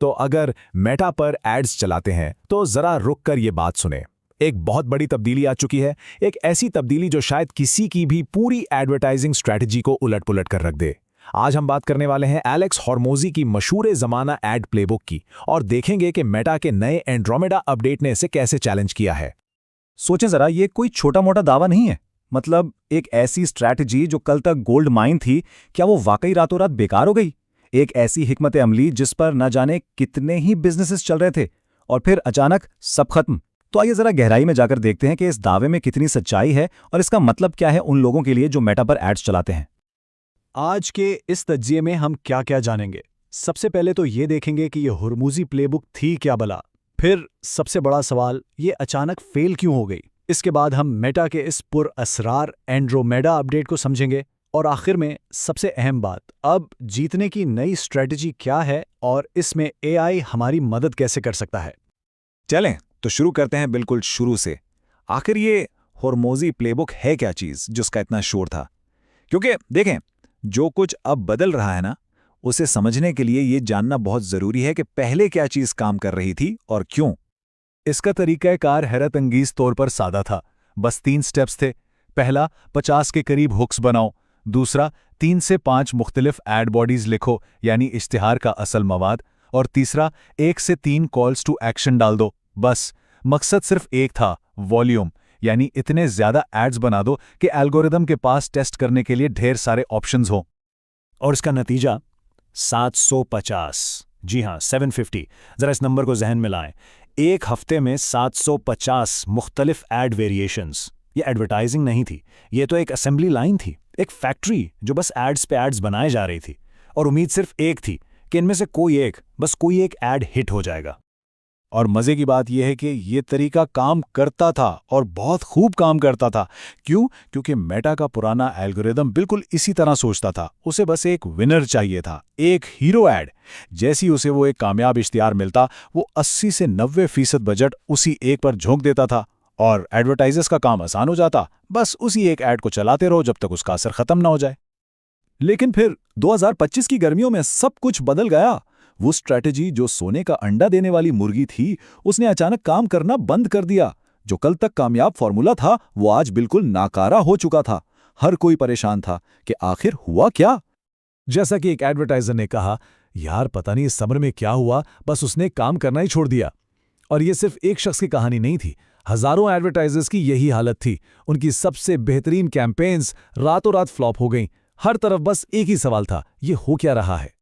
तो अगर मेटा पर एड्स चलाते हैं तो जरा रुक कर ये बात सुने। एक बहुत बड़ी तब्दीली आ चुकी है, एक ऐसी तब्दीली जो शायद किसी की भी पूरी एडवर्टाइजिंग स्ट्रैटेजी को उलट-पुलट कर रख दे। आज हम बात करने वाले हैं एलेक्स हॉर्मोजी की मशहूर ज़माना एड प्लेबुक की और देखेंगे कि मेटा के नए एंड्रोमेडा अपडेट ने इसे कैसे चैलेंज किया है। सोचें जरा, ये कोई छोटा मोटा दावा नहीं है। मतलब एक ऐसी स्ट्रैटेजी जो कल तक गोल्ड माइन थी, क्या वो वाकई रातों रात बेकार हो गई? एक ऐसी हिकमत अमली जिस पर न जाने कितने ही बिजनेसेस चल रहे थे और फिर अचानक सब खत्म। तो आइए जरा गहराई में जाकर देखते हैं कि इस दावे में कितनी सच्चाई है और इसका मतलब क्या है उन लोगों के लिए जो मेटा पर एड्स चलाते हैं। आज के इस तज्जिए में हम क्या क्या जानेंगे। सबसे पहले तो ये देखेंगे कि ये हुर्मुज़ी प्लेबुक थी क्या भला। फिर सबसे बड़ा सवाल, ये अचानक फेल क्यों हो गई। इसके बाद हम मेटा के इस पुरअसरार एंड्रोमेडा अपडेट को समझेंगे और आखिर में सबसे अहम बात, अब जीतने की नई स्ट्रेटजी क्या है और इसमें एआई हमारी मदद कैसे कर सकता है। चलें तो शुरू करते हैं बिल्कुल शुरू से। आखिर ये हुर्मुज़ी प्लेबुक है क्या चीज़ जिसका इतना शोर था? क्योंकि देखें, जो कुछ अब बदल रहा है ना, उसे समझने के लिए ये जानना बहुत ज़रूरी है कि पहले क्या चीज़ काम कर रही थी और क्यों। इसका तरीक़ाकार हैरत अंगीज़ तौर पर सादा था। बस 3 स्टेप्स थे। पहला, 50 के करीब हुक्स बनाओ। दूसरा, 3 से 5 मुख्तलिफ एड बॉडीज़ लिखो, यानी इश्तिहार का असल मवाद। और तीसरा, 1 से 3 कॉल्स टू एक्शन डाल दो। बस मकसद सिर्फ एक था, वॉल्यूम, यानी इतने ज़्यादा एड्स बना दो कि एल्गोरिदम के पास टेस्ट करने के लिए ढेर सारे ऑप्शंस हों। और इसका नतीजा 750। जी हाँ, 750। जरा इस नंबर को जहन में लाएं। एक हफ्ते में 750 मुख्तलिफ एड वेरिएशंस। ये एडवर्टाइजिंग नहीं थी, ये तो एक असेंबली लाइन थी, एक फैक्ट्री जो बस एड्स पे एड्स बनाए जा रही थी। और उम्मीद सिर्फ एक थी कि इनमें से कोई एक एड हिट हो जाएगा। और मज़े की बात यह है कि ये तरीका काम करता था और बहुत खूब काम करता था। क्यों? क्योंकि मेटा का पुराना एल्गोरिदम बिल्कुल इसी तरह सोचता था। उसे बस एक विनर चाहिए था, एक हीरो ऐड। जैसी उसे वो एक कामयाब इश्तिहार मिलता, वो 80 से 90% बजट उसी एक पर झोंक देता था और एडवर्टाइजर्स का काम आसान हो जाता। बस उसी एक ऐड को चलाते रहो जब तक उसका असर खत्म ना हो जाए। लेकिन फिर 2025 की गर्मियों में सब कुछ बदल गया। वो स्ट्रैटेजी जो सोने का अंडा देने वाली मुर्गी थी, उसने अचानक काम करना बंद कर दिया। जो कल तक कामयाब फॉर्मूला था, वो आज बिल्कुल नाकारा हो चुका था। हर कोई परेशान था कि आखिर हुआ क्या। जैसा कि एक एडवर्टाइजर ने कहा, यार पता नहीं इस समर में क्या हुआ, बस उसने काम करना ही छोड़ दिया। और ये सिर्फ एक शख्स की कहानी नहीं थी, हजारों एडवर्टाइजर्स की यही हालत थी। उनकी सबसे बेहतरीन कैंपेन्स रातों रात फ्लॉप हो गईं। हर तरफ बस एक ही सवाल था, ये हो क्या रहा है।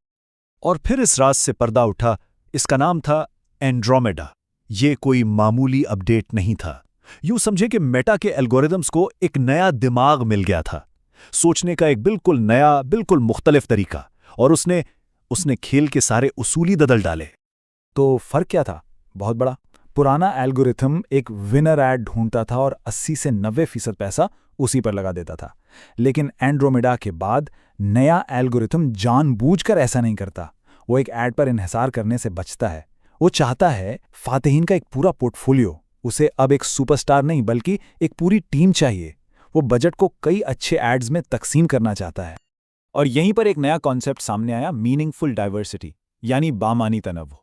और फिर इस राज से पर्दा उठा। इसका नाम था एंड्रोमेडा। ये कोई मामूली अपडेट नहीं था। यूं समझे कि मेटा के एल्गोरिदम्स को एक नया दिमाग मिल गया था, सोचने का एक बिल्कुल नया, बिल्कुल मुख्तलिफ तरीका। और उसने खेल के सारे उसूली बदल डाले। तो फर्क क्या था? बहुत बड़ा। पुराना एल्गोरिथम एक विनर ऐड ढूंढता था और 80 से 90% पैसा उसी पर लगा देता था। लेकिन एंड्रोमेडा के बाद नया एल्गोरिथम जानबूझकर ऐसा नहीं करता। वो एक ऐड पर इन्हिसार करने से बचता है। वो चाहता है फातिहीन का एक पूरा पोर्टफोलियो। उसे अब एक सुपरस्टार नहीं बल्कि एक पूरी टीम चाहिए। वो बजट को कई अच्छे एड्स में तकसीम करना चाहता है। और यहीं पर एक नया कॉन्सेप्ट सामने आया, मीनिंगफुल डाइवर्सिटी, यानी बामानी तनव्वुह।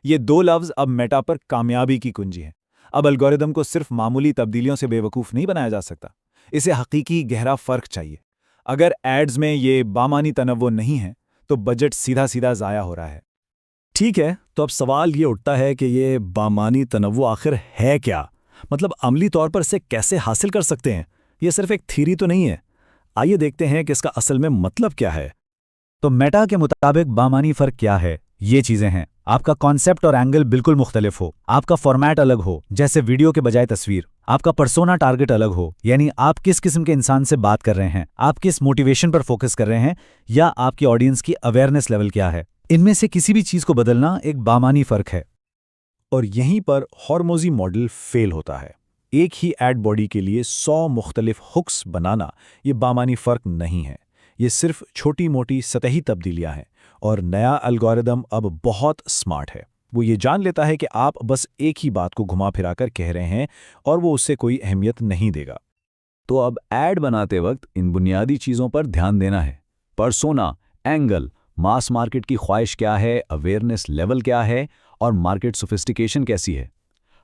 ये 2 लफ्ज़ अब मेटा पर कामयाबी की कुंजी हैं। अब एल्गोरिदम को सिर्फ मामूली तब्दीलियों से बेवकूफ़ नहीं बनाया जा सकता, इसे हकीकी गहरा फ़र्क चाहिए। अगर एड्स में ये बामानी तनव्वुह नहीं है तो बजट सीधा सीधा ज़ाया हो रहा है। ठीक है, तो अब सवाल ये उठता है कि ये बामानी तनव्वुह आखिर है क्या? मतलब अमली तौर पर इसे कैसे हासिल कर सकते हैं? ये सिर्फ एक थ्योरी तो नहीं है। आइए देखते हैं कि इसका असल में मतलब क्या है। तो मेटा के मुताबिक बामानी फ़र्क क्या है? ये चीज़ें हैं। आपका कॉन्सेप्ट और एंगल बिल्कुल मुख्तलिफ हो, आपका फॉर्मेट अलग हो, जैसे वीडियो के बजाय तस्वीर, आपका पर्सोना टारगेट अलग हो, यानी आप किस किस्म के इंसान से बात कर रहे हैं, आप किस मोटिवेशन पर फोकस कर रहे हैं, या आपकी ऑडियंस की अवेयरनेस लेवल क्या है। इनमें से किसी भी चीज़ को बदलना एक बामानी फ़र्क है। और यहीं पर हॉर्मोज़ी मॉडल फेल होता है। एक ही एड बॉडी के लिए 100 मुख्तलिफ हुक्स बनाना ये बामानी फ़र्क नहीं है। ये सिर्फ छोटी मोटी सतही तब्दीलियां हैं। और नया एल्गोरिदम अब बहुत स्मार्ट है। वो ये जान लेता है कि आप बस एक ही बात को घुमा फिराकर कह रहे हैं और वो उससे कोई अहमियत नहीं देगा। तो अब ऐड बनाते वक्त इन बुनियादी चीज़ों पर ध्यान देना है। पर्सोना, एंगल, मास मार्केट की ख्वाहिश क्या है, अवेयरनेस लेवल क्या है और मार्केट सोफिस्टिकेशन कैसी है।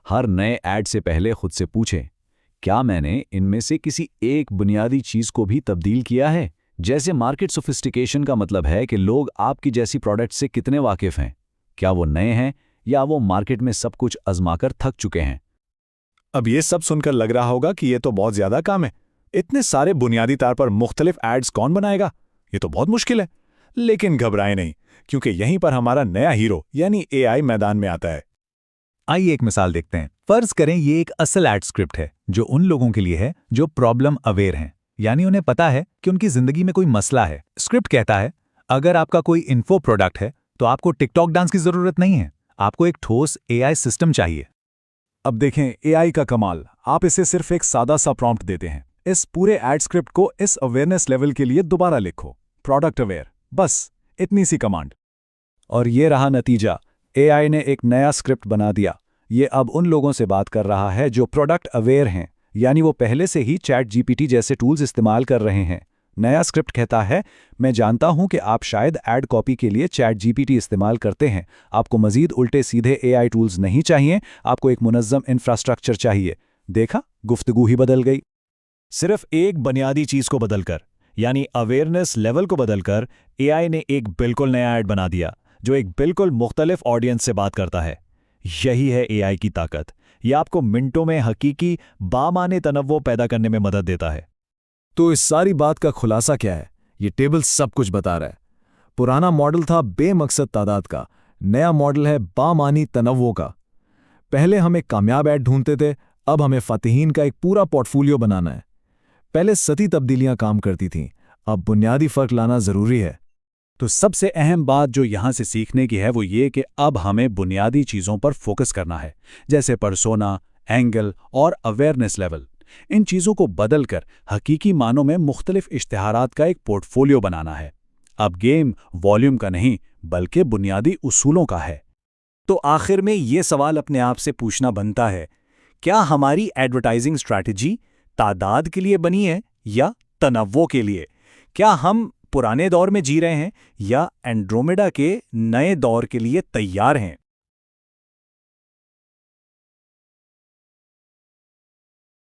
हर नए ऐड से पहले खुद से पूछें, क्या मैंने इनमें से किसी एक बुनियादी चीज़ को भी तब्दील किया है। जैसे मार्केट सोफिस्टिकेशन का मतलब है कि लोग आपकी जैसी प्रोडक्ट से कितने वाकिफ़ हैं, क्या वो नए हैं या वो मार्केट में सब कुछ आजमाकर थक चुके हैं। अब ये सब सुनकर लग रहा होगा कि ये तो बहुत ज्यादा काम है। इतने सारे बुनियादी तार पर मुख्तलिफ एड्स कौन बनाएगा? ये तो बहुत मुश्किल है। लेकिन घबराएं नहीं, क्योंकि यहीं पर हमारा नया हीरो यानी एआई मैदान में आता है। आइए एक मिसाल देखते हैं। फर्ज करें ये एक असल एड स्क्रिप्ट है जो उन लोगों के लिए है जो प्रॉब्लम अवेयर हैं, यानी उन्हें पता है कि उनकी जिंदगी में कोई मसला है। स्क्रिप्ट कहता है, अगर आपका कोई इन्फो प्रोडक्ट है तो आपको टिकटॉक डांस की जरूरत नहीं है, आपको एक ठोस एआई सिस्टम चाहिए। अब देखें एआई का कमाल। आप इसे सिर्फ एक सादा सा प्रॉम्प्ट देते हैं, इस पूरे एड स्क्रिप्ट को इस अवेयरनेस लेवल के लिए दोबारा लिखो, प्रोडक्ट अवेयर, बस इतनी सी कमांड। और ये रहा नतीजा। एआई ने एक नया स्क्रिप्ट बना दिया। ये अब उन लोगों से बात कर रहा है जो प्रोडक्ट अवेयर हैं, यानी वो पहले से ही चैट जीपीटी जैसे टूल्स इस्तेमाल कर रहे हैं। नया स्क्रिप्ट कहता है, मैं जानता हूं कि आप शायद ऐड कॉपी के लिए चैट जीपीटी इस्तेमाल करते हैं, आपको मजीद उल्टे सीधे एआई टूल्स नहीं चाहिए, आपको एक मुनज़्ज़म इंफ्रास्ट्रक्चर चाहिए। देखा, गुफ्तगू ही बदल गई। सिर्फ एक बुनियादी चीज को बदलकर, यानी अवेयरनेस लेवल को बदलकर, एआई ने एक बिल्कुल नया ऐड बना दिया जो एक बिल्कुल मुख्तलिफ ऑडियंस से बात करता है। यही है एआई की ताकत। यह आपको मिनटों में हकीकी बामाने तनव्वो पैदा करने में मदद देता है। तो इस सारी बात का खुलासा क्या है? ये टेबल सब कुछ बता रहा है। पुराना मॉडल था बेमकसद तादाद का, नया मॉडल है बामानी तनव्वो का। पहले हम एक कामयाब ऐड ढूंढते थे, अब हमें फातिहीन का एक पूरा पोर्टफोलियो बनाना है। पहले सती तब्दीलियां काम करती थीं, अब बुनियादी फर्क लाना जरूरी है। तो सबसे अहम बात जो यहां से सीखने की है वो ये कि अब हमें बुनियादी चीजों पर फोकस करना है, जैसे पर्सोना, एंगल और अवेयरनेस लेवल। इन चीजों को बदलकर हकीकी मानों में मुख्तलिफ इश्तिहारात का एक पोर्टफोलियो बनाना है। अब गेम वॉल्यूम का नहीं बल्कि बुनियादी उसूलों का है। तो आखिर में ये सवाल अपने आप से पूछना बनता है, क्या हमारी एडवर्टाइजिंग स्ट्रैटेजी तादाद के लिए बनी है या तनव्वो के लिए? क्या हम पुराने दौर में जी रहे हैं या एंड्रोमेडा के नए दौर के लिए तैयार हैं?